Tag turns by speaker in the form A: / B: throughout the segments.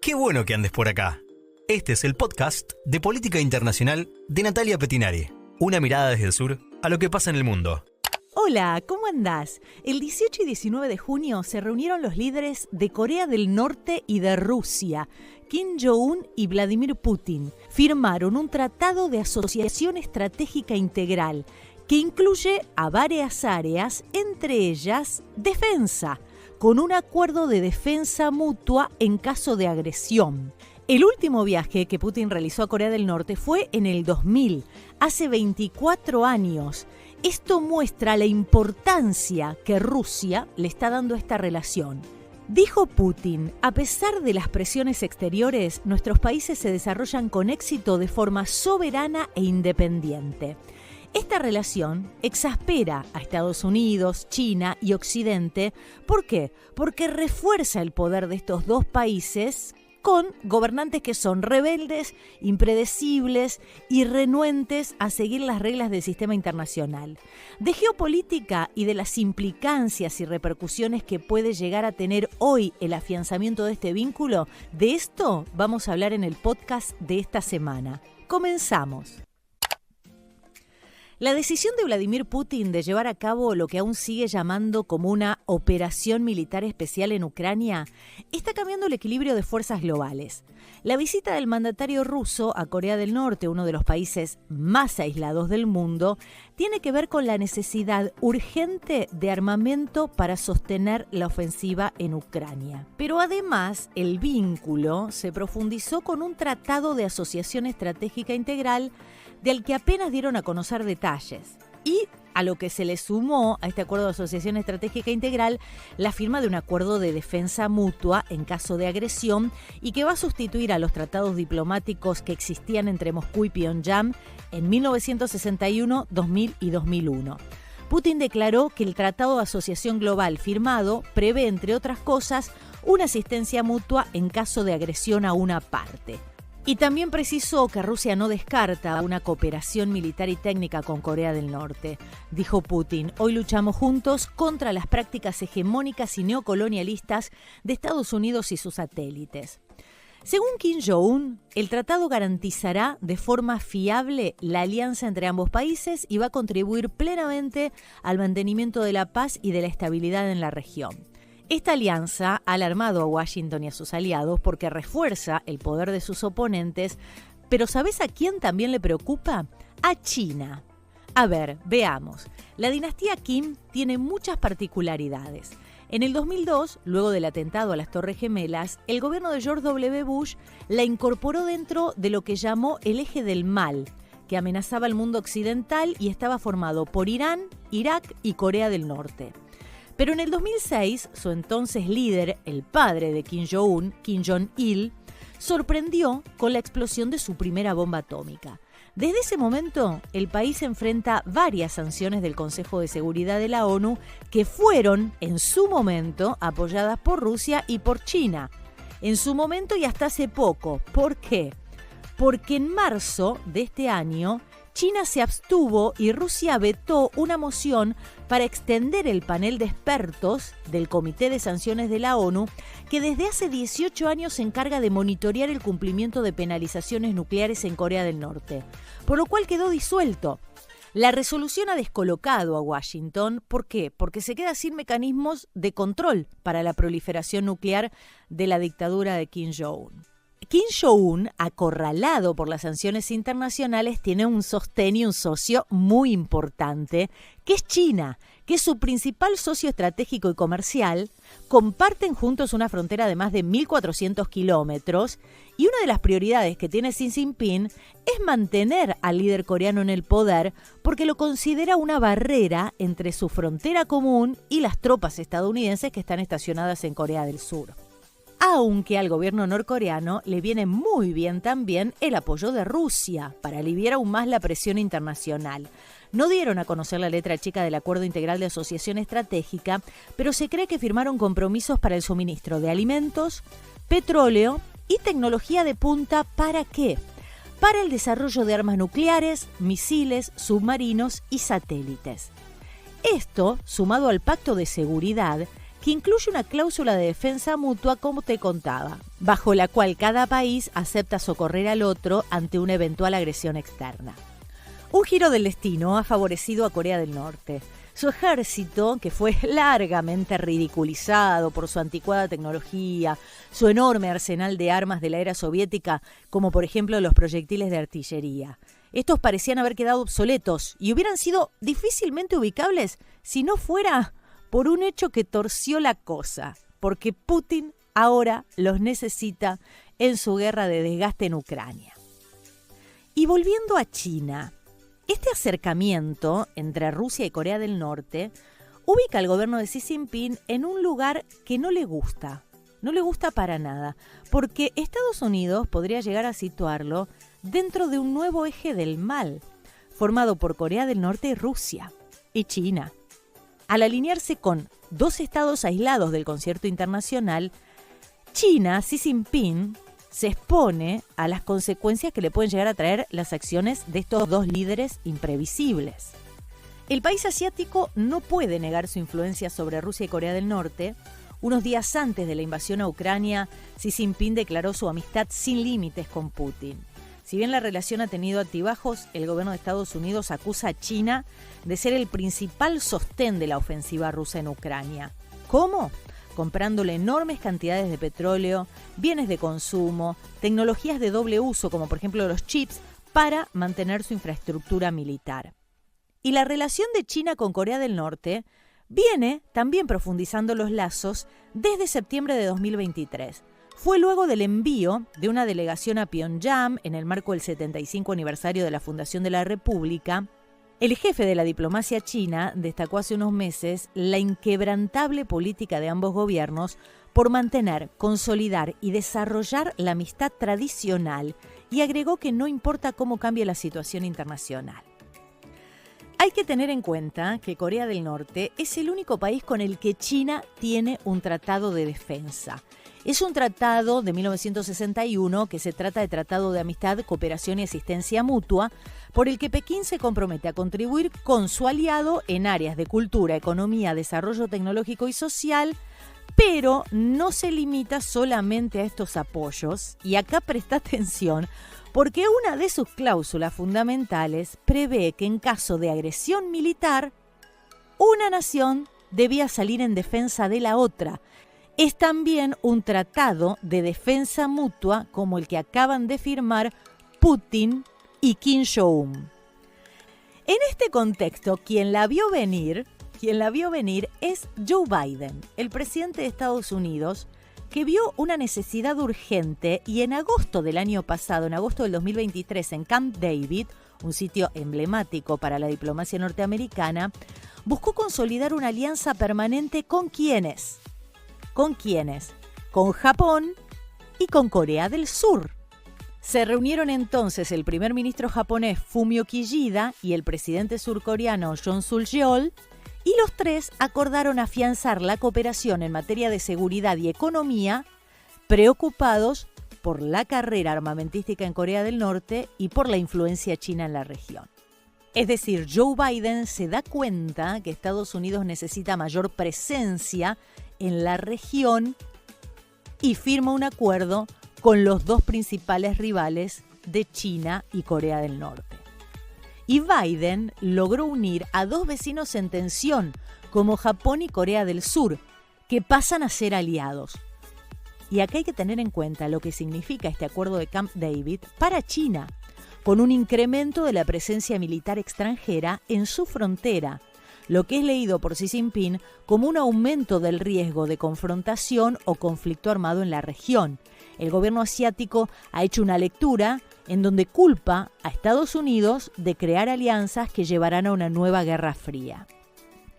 A: Qué bueno que andes por acá. Este es el podcast de Política Internacional de Natalia Pettinari. Una mirada desde el sur a lo que pasa en el mundo.
B: Hola, ¿cómo andás? El 18 y 19 de junio se reunieron los líderes de Corea del Norte y de Rusia. Kim Jong-un y Vladimir Putin firmaron un tratado de asociación estratégica integral que incluye a varias áreas, entre ellas defensa, con un acuerdo de defensa mutua en caso de agresión. El último viaje que Putin realizó a Corea del Norte fue en el 2000, hace 24 años. Esto muestra la importancia que Rusia le está dando a esta relación. Dijo Putin, a pesar de las presiones exteriores, nuestros países se desarrollan con éxito de forma soberana e independiente. Esta relación exaspera a Estados Unidos, China y Occidente. ¿Por qué? Porque refuerza el poder de estos dos países con gobernantes que son rebeldes, impredecibles y renuentes a seguir las reglas del sistema internacional. De geopolítica y de las implicancias y repercusiones que puede llegar a tener hoy el afianzamiento de este vínculo, de esto vamos a hablar en el podcast de esta semana. Comenzamos. La decisión de Vladimir Putin de llevar a cabo lo que aún sigue llamando como una operación militar especial en Ucrania está cambiando el equilibrio de fuerzas globales. La visita del mandatario ruso a Corea del Norte, uno de los países más aislados del mundo, tiene que ver con la necesidad urgente de armamento para sostener la ofensiva en Ucrania. Pero además, el vínculo se profundizó con un tratado de asociación estratégica integral del que apenas dieron a conocer detalles. Y a lo que se le sumó a este acuerdo de asociación estratégica integral la firma de un acuerdo de defensa mutua en caso de agresión y que va a sustituir a los tratados diplomáticos que existían entre Moscú y Pyongyang en 1961, 2000 y 2001. Putin declaró que el Tratado de Asociación Global firmado prevé, entre otras cosas, una asistencia mutua en caso de agresión a una parte. Y también precisó que Rusia no descarta una cooperación militar y técnica con Corea del Norte. Dijo Putin, hoy luchamos juntos contra las prácticas hegemónicas y neocolonialistas de Estados Unidos y sus satélites. Según Kim Jong-un, el tratado garantizará de forma fiable la alianza entre ambos países y va a contribuir plenamente al mantenimiento de la paz y de la estabilidad en la región. Esta alianza ha alarmado a Washington y a sus aliados porque refuerza el poder de sus oponentes, pero ¿sabes a quién también le preocupa? A China. A ver, veamos. La dinastía Kim tiene muchas particularidades. En el 2002, luego del atentado a las Torres Gemelas, el gobierno de George W. Bush la incorporó dentro de lo que llamó el eje del mal, que amenazaba al mundo occidental y estaba formado por Irán, Irak y Corea del Norte. Pero en el 2006, su entonces líder, el padre de Kim Jong-un, Kim Jong-il, sorprendió con la explosión de su primera bomba atómica. Desde ese momento, el país enfrenta varias sanciones del Consejo de Seguridad de la ONU que fueron, en su momento, apoyadas por Rusia y por China. En su momento y hasta hace poco. ¿Por qué? Porque en marzo de este año, China se abstuvo y Rusia vetó una moción para extender el panel de expertos del Comité de Sanciones de la ONU, que desde hace 18 años se encarga de monitorear el cumplimiento de penalizaciones nucleares en Corea del Norte, por lo cual quedó disuelto. La resolución ha descolocado a Washington. ¿Por qué? Porque se queda sin mecanismos de control para la proliferación nuclear de la dictadura de Kim Jong-un. Kim Jong-un, acorralado por las sanciones internacionales, tiene un sostén y un socio muy importante, que es China, que es su principal socio estratégico y comercial. Comparten juntos una frontera de más de 1.400 kilómetros y una de las prioridades que tiene Xi Jinping es mantener al líder coreano en el poder porque lo considera una barrera entre su frontera común y las tropas estadounidenses que están estacionadas en Corea del Sur. Aunque al gobierno norcoreano le viene muy bien también el apoyo de Rusia para aliviar aún más la presión internacional. No dieron a conocer la letra chica del Acuerdo Integral de Asociación Estratégica, pero se cree que firmaron compromisos para el suministro de alimentos, petróleo y tecnología de punta. ¿Para qué? Para el desarrollo de armas nucleares, misiles, submarinos y satélites. Esto, sumado al Pacto de Seguridad, que incluye una cláusula de defensa mutua, como te contaba, bajo la cual cada país acepta socorrer al otro ante una eventual agresión externa. Un giro del destino ha favorecido a Corea del Norte. Su ejército, que fue largamente ridiculizado por su anticuada tecnología, su enorme arsenal de armas de la era soviética, como por ejemplo los proyectiles de artillería. Estos parecían haber quedado obsoletos y hubieran sido difícilmente ubicables si no fuera por un hecho que torció la cosa, porque Putin ahora los necesita en su guerra de desgaste en Ucrania. Y volviendo a China, este acercamiento entre Rusia y Corea del Norte ubica al gobierno de Xi Jinping en un lugar que no le gusta para nada, porque Estados Unidos podría llegar a situarlo dentro de un nuevo eje del mal, formado por Corea del Norte y Rusia, y China. Al alinearse con dos estados aislados del concierto internacional, China, Xi Jinping, se expone a las consecuencias que le pueden llegar a traer las acciones de estos dos líderes imprevisibles. El país asiático no puede negar su influencia sobre Rusia y Corea del Norte. Unos días antes de la invasión a Ucrania, Xi Jinping declaró su amistad sin límites con Putin. Si bien la relación ha tenido altibajos, el gobierno de Estados Unidos acusa a China de ser el principal sostén de la ofensiva rusa en Ucrania. ¿Cómo? Comprándole enormes cantidades de petróleo, bienes de consumo, tecnologías de doble uso, como por ejemplo los chips, para mantener su infraestructura militar. Y la relación de China con Corea del Norte viene también profundizando los lazos desde septiembre de 2023. Fue luego del envío de una delegación a Pyongyang en el marco del 75 aniversario de la fundación de la República. El jefe de la diplomacia china destacó hace unos meses la inquebrantable política de ambos gobiernos por mantener, consolidar y desarrollar la amistad tradicional y agregó que no importa cómo cambie la situación internacional. Hay que tener en cuenta que Corea del Norte es el único país con el que China tiene un tratado de defensa. Es un tratado de 1961 que se trata de Tratado de Amistad, Cooperación y Asistencia Mutua, por el que Pekín se compromete a contribuir con su aliado en áreas de cultura, economía, desarrollo tecnológico y social, pero no se limita solamente a estos apoyos. Y acá presta atención, porque una de sus cláusulas fundamentales prevé que en caso de agresión militar, una nación debía salir en defensa de la otra. Es también un tratado de defensa mutua como el que acaban de firmar Putin y Kim Jong-un. En este contexto, quien la vio venir es Joe Biden, el presidente de Estados Unidos, que vio una necesidad urgente y en agosto del año pasado, en agosto del 2023, en Camp David, un sitio emblemático para la diplomacia norteamericana, buscó consolidar una alianza permanente ¿con quiénes? ¿Con quiénes? Con Japón y con Corea del Sur. Se reunieron entonces el primer ministro japonés Fumio Kishida y el presidente surcoreano Yoon Suk-yeol, y los tres acordaron afianzar la cooperación en materia de seguridad y economía, preocupados por la carrera armamentística en Corea del Norte y por la influencia china en la región. Es decir, Joe Biden se da cuenta que Estados Unidos necesita mayor presencia en la región y firma un acuerdo con los dos principales rivales de China y Corea del Norte. Y Biden logró unir a dos vecinos en tensión, como Japón y Corea del Sur, que pasan a ser aliados. Y acá hay que tener en cuenta lo que significa este acuerdo de Camp David para China, con un incremento de la presencia militar extranjera en su frontera, lo que es leído por Xi Jinping como un aumento del riesgo de confrontación o conflicto armado en la región. El gobierno asiático ha hecho una lectura en donde culpa a Estados Unidos de crear alianzas que llevarán a una nueva guerra fría.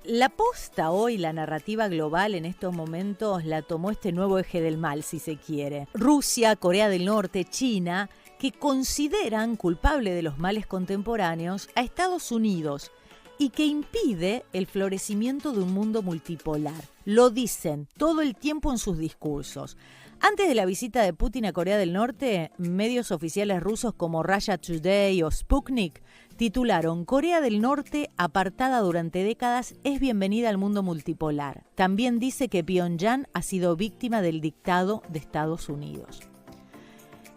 B: La posta hoy, la narrativa global en estos momentos la tomó este nuevo eje del mal, si se quiere. Rusia, Corea del Norte, China, que consideran culpable de los males contemporáneos a Estados Unidos y que impide el florecimiento de un mundo multipolar. Lo dicen todo el tiempo en sus discursos. Antes de la visita de Putin a Corea del Norte, medios oficiales rusos como Russia Today o Sputnik titularon Corea del Norte, apartada durante décadas, es bienvenida al mundo multipolar. También dice que Pyongyang ha sido víctima del dictado de Estados Unidos.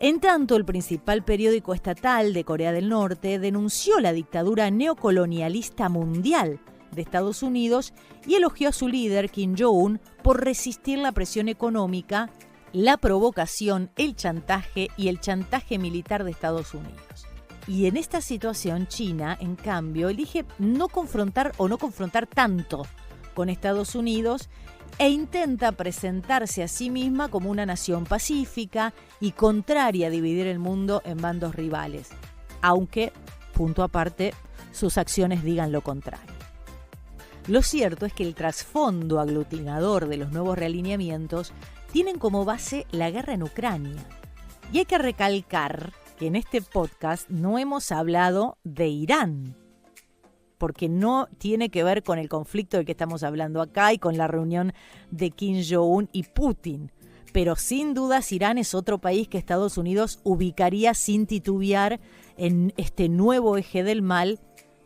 B: En tanto, el principal periódico estatal de Corea del Norte denunció la dictadura neocolonialista mundial de Estados Unidos y elogió a su líder, Kim Jong-un, por resistir la presión económica, la provocación, el chantaje y el chantaje militar de Estados Unidos. Y en esta situación, China, en cambio, elige no confrontar tanto con Estados Unidos e intenta presentarse a sí misma como una nación pacífica y contraria a dividir el mundo en bandos rivales, aunque, punto aparte, sus acciones digan lo contrario. Lo cierto es que el trasfondo aglutinador de los nuevos realineamientos tienen como base la guerra en Ucrania. Y hay que recalcar que en este podcast no hemos hablado de Irán, porque no tiene que ver con el conflicto del que estamos hablando acá y con la reunión de Kim Jong-un y Putin. Pero sin dudas Irán es otro país que Estados Unidos ubicaría sin titubear en este nuevo eje del mal,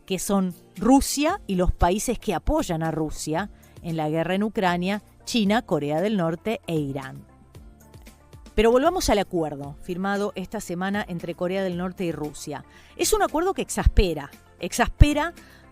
B: que son Rusia y los países que apoyan a Rusia en la guerra en Ucrania, China, Corea del Norte e Irán. Pero volvamos al acuerdo firmado esta semana entre Corea del Norte y Rusia. Es un acuerdo que exaspera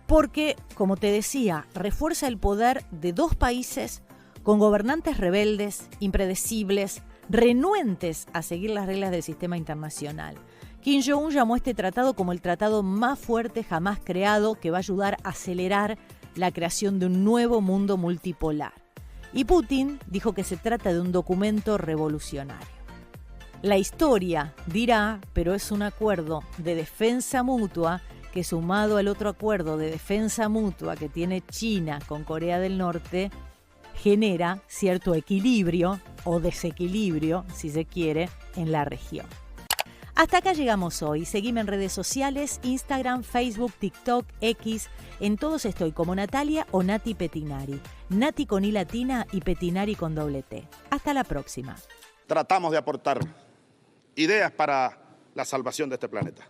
B: porque, como te decía, refuerza el poder de dos países con gobernantes rebeldes, impredecibles, renuentes a seguir las reglas del sistema internacional. Kim Jong-un llamó a este tratado como el tratado más fuerte jamás creado, que va a ayudar a acelerar la creación de un nuevo mundo multipolar. Y Putin dijo que se trata de un documento revolucionario. La historia dirá, pero es un acuerdo de defensa mutua que, sumado al otro acuerdo de defensa mutua que tiene China con Corea del Norte, genera cierto equilibrio o desequilibrio, si se quiere, en la región. Hasta acá llegamos hoy. Seguime en redes sociales, Instagram, Facebook, TikTok, X. En todos estoy como Natalia o Nati Petinari. Nati con I latina y Petinari con doble T. Hasta la próxima.
C: Tratamos de aportar ideas para la salvación de este planeta.